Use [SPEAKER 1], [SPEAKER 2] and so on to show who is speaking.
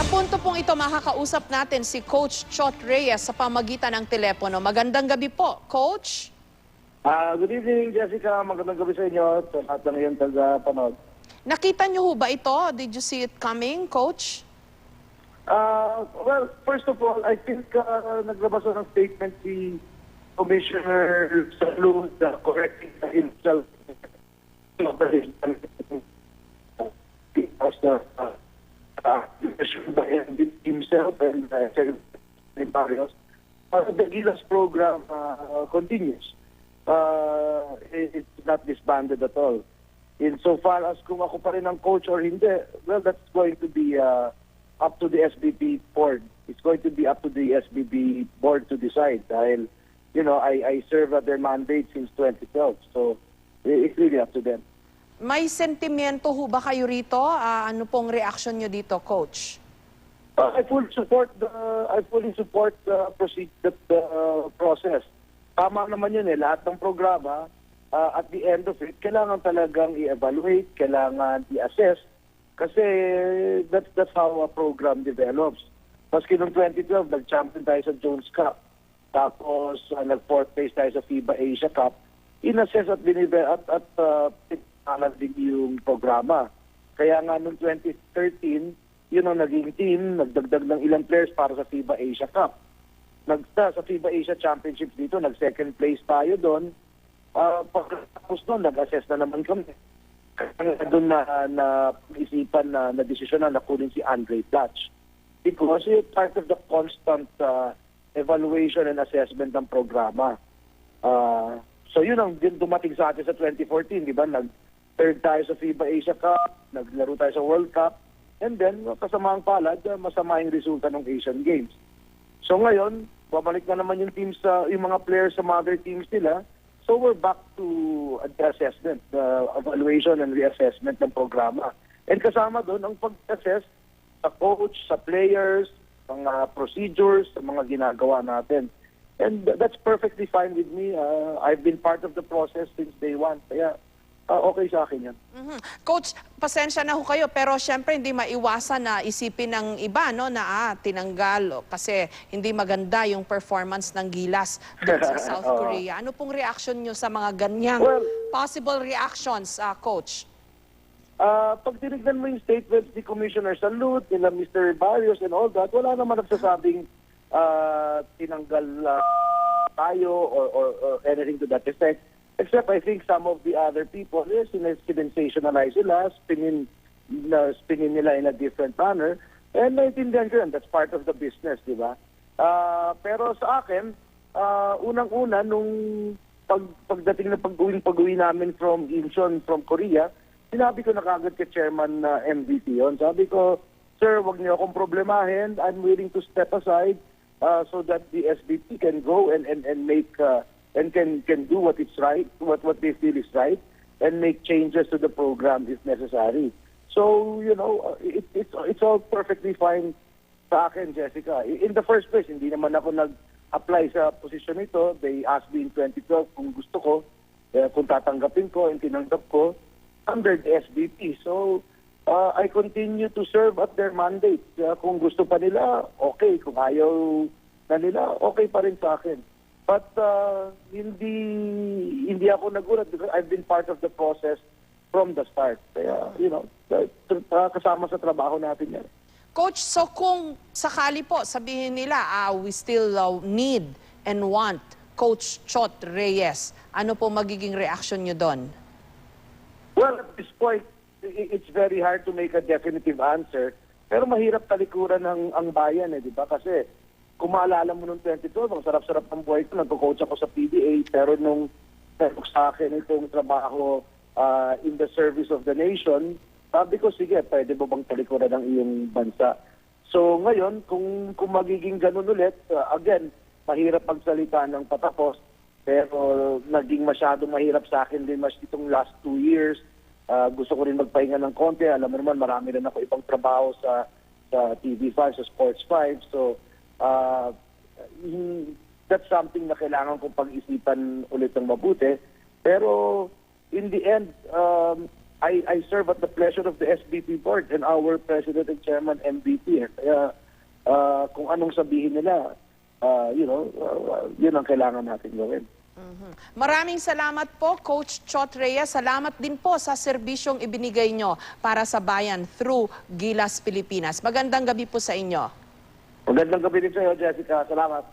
[SPEAKER 1] punto pong ito, makakausap natin si Coach Chot Reyes sa pamagitan ng telepono. Magandang gabi po, Coach.
[SPEAKER 2] Good evening, Jessica. Magandang gabi sa inyo at sa lahat ng iyong taga-panood.
[SPEAKER 1] Nakita niyo ho ba ito? Did you see it coming, Coach?
[SPEAKER 2] Well, first of all, I think naglabas ng statement si Commissioner Salud correcting himself. Himself and Secretary Barrios. The GILAS program continues. It's not disbanded at all. Insofar as kung ako pa rin ang coach or hindi, well, that's going to be up to the SBB board. It's going to be up to the SBB board to decide. Dahil, you know, I serve at their mandate since 2012. So, it's really up to them.
[SPEAKER 1] May sentimiento ho ba kayo rito? Ano pong reaction niyo dito, Coach?
[SPEAKER 2] I fully support the process. Tama naman yun eh. Lahat ng programa, at the end of it, kailangan talagang i-evaluate, kailangan i-assess, kasi that's how a program develops. Maski noong 2012, nag-champion tayo sa Jones Cup. Tapos, nag-fourth place tayo sa FIBA Asia Cup. In-assess at din yung programa. Kaya nga noong 2013, yun ang naging team, nagdagdag ng ilang players para sa FIBA Asia Cup. Sa FIBA Asia Championships dito, nag-second place tayo doon. Pagkatapos doon, nag-assess na naman kami. Kaya doon na isipan na desisyon na kunin si Andre Blatch. Because it's part of the constant evaluation and assessment ng programa. So yun ang dumating sa atin sa 2014, di ba? Nag-third tayo sa FIBA Asia Cup, naglaro tayo sa World Cup, and then, kasamaang palad, masama yung resulta ng Asian Games. So ngayon, babalik na naman yung teams, yung mga players sa mother teams nila. So we're back to the assessment, the evaluation and reassessment ng programa. And kasama doon ang pag-assess sa coach, sa players, mga procedures, sa mga ginagawa natin. And that's perfectly fine with me. I've been part of the process since day one. Kaya okay sa akin yan.
[SPEAKER 1] Coach, pasensya na ho kayo, pero syempre hindi maiwasan na isipin ng iba, no, na tinanggal kasi hindi maganda yung performance ng Gilas doon sa South Korea. Ano pong reaction nyo sa mga ganyang possible reactions, Coach?
[SPEAKER 2] Pag tinignan mo yung statements ni Commissioner Salud, nila Mr. Barrios and all that, wala naman nagsasabing tinanggal tayo or anything to that effect. Except I think some of the other people, sensationalize sila, spinin nila in a different manner. And naintindihan ko yun, that's part of the business, di ba? Pero sa akin, unang-una, nung pagdating na pag-uwi namin from Incheon, from Korea, sinabi ko na kagad kay Chairman MVP yun. Sabi ko, sir, wag niyo akong problemahin. I'm willing to step aside so that the SBP can go and make... and can do what is right, what they feel is right, and make changes to the program if necessary. So, you know, it's all perfectly fine sa akin, Jessica. In the first place, hindi naman ako nag-apply sa posisyon nito. They asked me in 2012 kung gusto ko, kung tatanggapin ko, and tinanggap ko under the SBP. So, I continue to serve at their mandate. Kung gusto pa nila, okay. Kung ayaw na nila, okay pa rin sa akin. But hindi ako nagulat because I've been part of the process from the start. Kaya, you know, kasama sa trabaho natin yan.
[SPEAKER 1] Coach, so kung sakali po sabihin nila, we still need and want Coach Chot Reyes, ano po magiging reaction nyo doon?
[SPEAKER 2] Well, at this point, it's very hard to make a definitive answer. Pero mahirap talikuran ang bayan, di ba? Kasi kung maalala mo noong 2012, ang sarap-sarap ng buhay ko, nagko-coach ako sa PBA, pero nung sa akin itong trabaho in the service of the nation, sabi ko, sige, pwede mo bang talikuran ang iyong bansa? So ngayon, kung magiging ganun ulit, again, mahirap magsalita ng patapos, pero naging masyadong mahirap sa akin din mas itong last 2 years. Gusto ko rin magpahinga ng konti. Alam mo naman, marami rin ako ibang trabaho sa TV5, sa Sports 5. So, that's something na kailangan kong pag-isipan ulit ng mabuti. Pero in the end, I serve at the pleasure of the SBP board and our President and Chairman MVP. Kaya kung anong sabihin nila, yun ang kailangan natin gawin.
[SPEAKER 1] Maraming salamat po, Coach Chot Reyes. Salamat din po sa serbisyong ibinigay nyo para sa bayan through Gilas Pilipinas. Magandang gabi po sa inyo.
[SPEAKER 2] Magandang gabi din sa iyo, Jessica. Salamat.